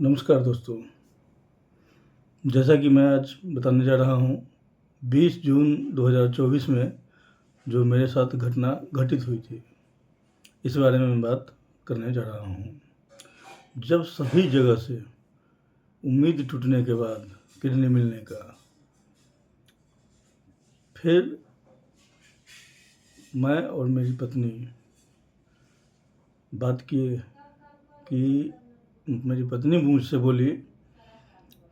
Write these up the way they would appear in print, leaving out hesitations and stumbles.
नमस्कार दोस्तों। जैसा कि मैं आज बताने जा रहा हूँ 20 जून 2024 में जो मेरे साथ घटना घटित हुई थी, इस बारे में मैं बात करने जा रहा हूँ। जब सभी जगह से उम्मीद टूटने के बाद किडनी मिलने का, फिर मैं और मेरी पत्नी बात किए कि मेरी पत्नी मुझसे बोली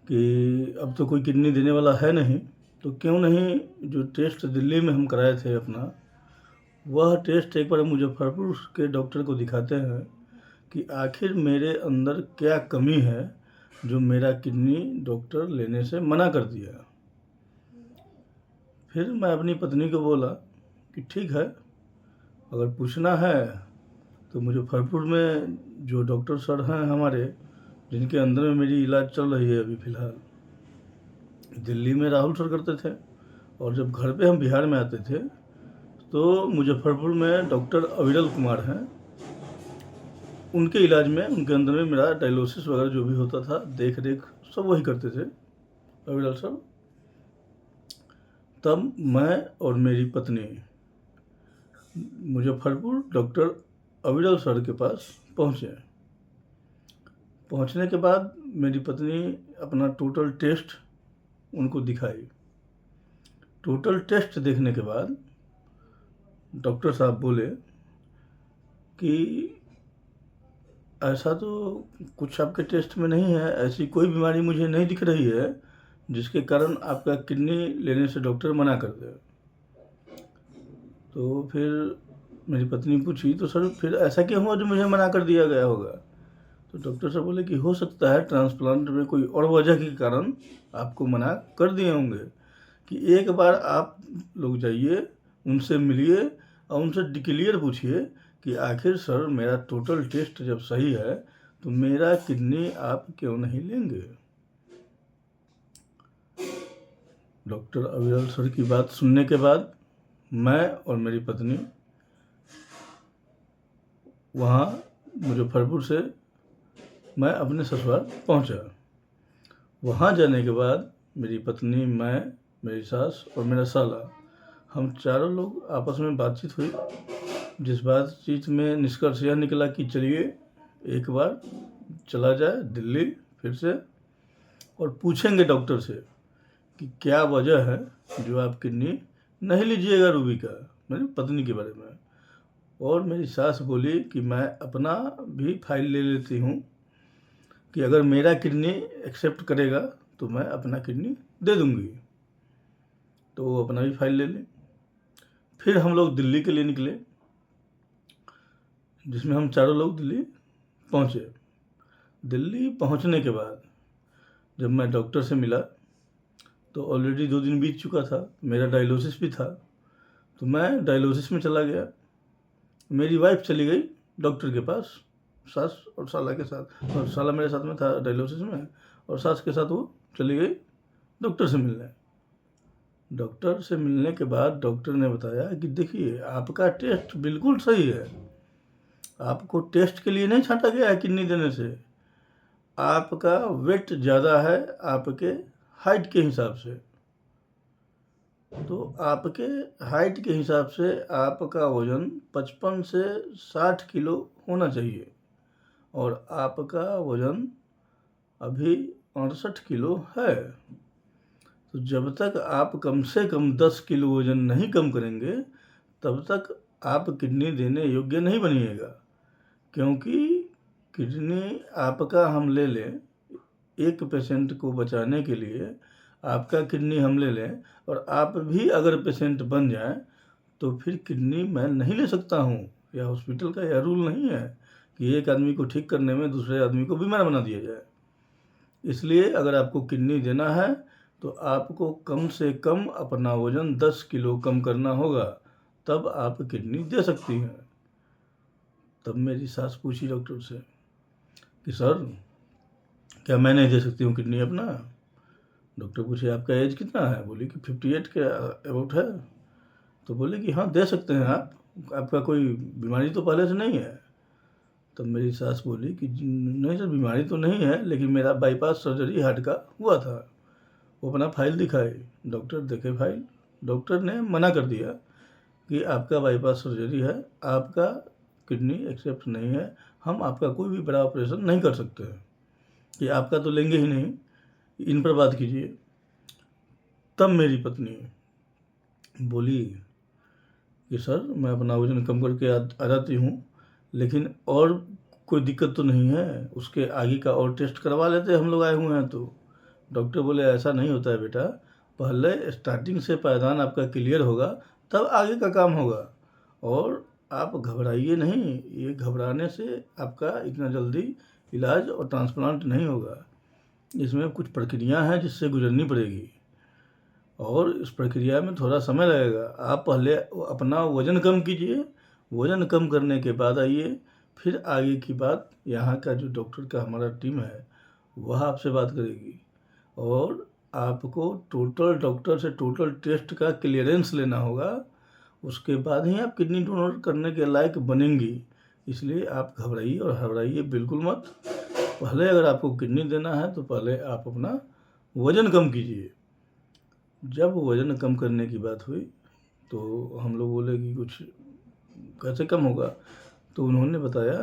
कि अब तो कोई किडनी देने वाला है नहीं, तो क्यों नहीं जो टेस्ट दिल्ली में हम कराए थे अपना, वह टेस्ट एक बार मुजफ्फरपुर के डॉक्टर को दिखाते हैं कि आखिर मेरे अंदर क्या कमी है जो मेरा किडनी डॉक्टर लेने से मना कर दिया। फिर मैं अपनी पत्नी को बोला कि ठीक है, अगर पूछना है तो मुजफ्फरपुर में जो डॉक्टर सर हैं हमारे, जिनके अंदर में मेरी इलाज चल रही है अभी फ़िलहाल, दिल्ली में राहुल सर करते थे, और जब घर पे हम बिहार में आते थे तो मुजफ्फरपुर में डॉक्टर अविरल कुमार हैं, उनके इलाज में, उनके अंदर में मेरा डायलिसिस वगैरह जो भी होता था, देख रेख सब वही करते थे अविरल सर। तब मैं और मेरी पत्नी मुजफ्फरपुर डॉक्टर अविरल सर के पास पहुँचे। पहुँचने के बाद मेरी पत्नी अपना टोटल टेस्ट उनको दिखाई। टोटल टेस्ट देखने के बाद डॉक्टर साहब बोले कि ऐसा तो कुछ आपके टेस्ट में नहीं है, ऐसी कोई बीमारी मुझे नहीं दिख रही है जिसके कारण आपका किडनी लेने से डॉक्टर मना कर दे। तो फिर मेरी पत्नी पूछी, तो सर फिर ऐसा क्यों हुआ जो मुझे मना कर दिया गया होगा? तो डॉक्टर साहब बोले कि हो सकता है ट्रांसप्लांट में कोई और वजह के कारण आपको मना कर दिए होंगे, कि एक बार आप लोग जाइए, उनसे मिलिए और उनसे डिक्लियर पूछिए कि आखिर सर मेरा टोटल टेस्ट जब सही है तो मेरा किडनी आप क्यों नहीं लेंगे। डॉक्टर अविरल सर की बात सुनने के बाद मैं और मेरी पत्नी वहाँ मुजफ्फरपुर से मैं अपने ससुराल पहुँचा। वहाँ जाने के बाद मेरी पत्नी, मैं, मेरी सास और मेरा साला, हम चारों लोग आपस में बातचीत हुई, जिस बातचीत में निष्कर्ष यह निकला कि चलिए एक बार चला जाए दिल्ली फिर से, और पूछेंगे डॉक्टर से कि क्या वजह है जो आप किडनी नहीं लीजिएगा रूबी का, मेरी पत्नी के बारे में। और मेरी सास बोली कि मैं अपना भी फाइल ले लेती हूँ कि अगर मेरा किडनी एक्सेप्ट करेगा तो मैं अपना किडनी दे दूँगी। तो वो अपना भी फाइल ले लें। फिर हम लोग दिल्ली के लिए निकले, जिसमें हम चारों लोग दिल्ली पहुँचे। दिल्ली पहुँचने के बाद जब मैं डॉक्टर से मिला तो ऑलरेडी 2 दिन बीत चुका था, मेरा डायलिसिस भी था, तो मैं डायलिसिस में चला गया। मेरी वाइफ चली गई डॉक्टर के पास, सास और साला के साथ, और साला मेरे साथ में था डायलिसिस में, और सास के साथ वो चली गई डॉक्टर से मिलने। डॉक्टर से मिलने के बाद डॉक्टर ने बताया कि देखिए आपका टेस्ट बिल्कुल सही है, आपको टेस्ट के लिए नहीं छांटा गया है किडनी देने से, आपका वेट ज़्यादा है आपके हाइट के हिसाब से, तो आपके हाइट के हिसाब से आपका वज़न 55 से 60 किलो होना चाहिए, और आपका वज़न अभी 68 किलो है। तो जब तक आप कम से कम 10 किलो वज़न नहीं कम करेंगे तब तक आप किडनी देने योग्य नहीं बनिएगा, क्योंकि किडनी आपका हम ले लें, एक पेशेंट को बचाने के लिए आपका किडनी हम ले लें और आप भी अगर पेशेंट बन जाएं तो फिर किडनी मैं नहीं ले सकता हूं। यह हॉस्पिटल का यह रूल नहीं है कि एक आदमी को ठीक करने में दूसरे आदमी को बीमार बना दिया जाए। इसलिए अगर आपको किडनी देना है तो आपको कम से कम अपना वज़न 10 किलो कम करना होगा, तब आप किडनी दे सकती हैं। तब मेरी सास पूछी डॉक्टर से कि सर क्या मैं नहीं दे सकती हूँ किडनी अपना? डॉक्टर पूछे आपका एज कितना है? बोली कि 58 के अबाउट है। तो बोले कि हाँ दे सकते हैं आप, आपका कोई बीमारी तो पहले से नहीं है। तब मेरी सास बोली कि नहीं सर, बीमारी तो नहीं है, लेकिन मेरा बाईपास सर्जरी हार्ट का हुआ था। वो अपना फाइल दिखाए, डॉक्टर देखे फाइल, डॉक्टर ने मना कर दिया कि आपका बाईपास सर्जरी है, आपका किडनी एक्सेप्ट नहीं है, हम आपका कोई भी बड़ा ऑपरेशन नहीं कर सकते हैं, कि आपका तो लेंगे ही नहीं, इन पर बात कीजिए। तब मेरी पत्नी बोली कि सर, मैं अपना वज़न कम करके आ जाती हूँ, लेकिन और कोई दिक्कत तो नहीं है, उसके आगे का और टेस्ट करवा लेते, हम लोग आए हुए हैं तो। डॉक्टर बोले ऐसा नहीं होता है बेटा, पहले स्टार्टिंग से पायदान आपका क्लियर होगा, तब आगे का काम होगा, और आप घबराइए नहीं, ये घबराने से आपका इतना जल्दी इलाज और ट्रांसप्लांट नहीं होगा। इसमें कुछ प्रक्रिया हैं जिससे गुजरनी पड़ेगी, और इस प्रक्रिया में थोड़ा समय लगेगा। आप पहले अपना वज़न कम कीजिए, वज़न कम करने के बाद आइए, फिर आगे की बात यहाँ का जो डॉक्टर का हमारा टीम है वह आपसे बात करेगी, और आपको टोटल डॉक्टर से टोटल टेस्ट का क्लियरेंस लेना होगा, उसके बाद ही आप किडनी डोनर करने के लायक बनेंगी। इसलिए आप घबराइए और घबराइए बिल्कुल मत। पहले अगर आपको किडनी देना है तो पहले आप अपना वज़न कम कीजिए। जब वज़न कम करने की बात हुई तो हम लोग बोले कि कुछ कैसे कम होगा, तो उन्होंने बताया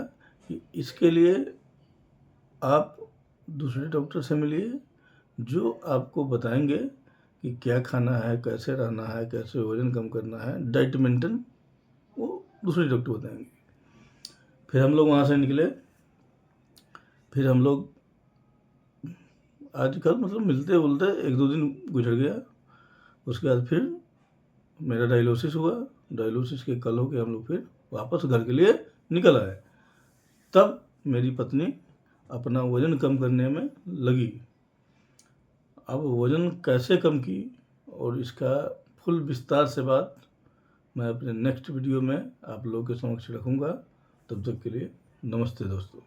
कि इसके लिए आप दूसरे डॉक्टर से मिलिए, जो आपको बताएंगे कि क्या खाना है, कैसे रहना है, कैसे वज़न कम करना है, डाइट मेंटेन, वो दूसरे डॉक्टर बताएंगे। फिर हम लोग वहाँ से निकले। फिर हम लोग आजकल मतलब मिलते जुलते 1-2 दिन गुजर गया। उसके बाद फिर मेरा डायलिसिस हुआ। डायलिसिस के कल होके हम लोग फिर वापस घर के लिए निकल आए। तब मेरी पत्नी अपना वज़न कम करने में लगी। अब वज़न कैसे कम की और इसका फुल विस्तार से बात मैं अपने नेक्स्ट वीडियो में आप लोगों के समक्ष रखूँगा। तब तक के लिए नमस्ते दोस्तों।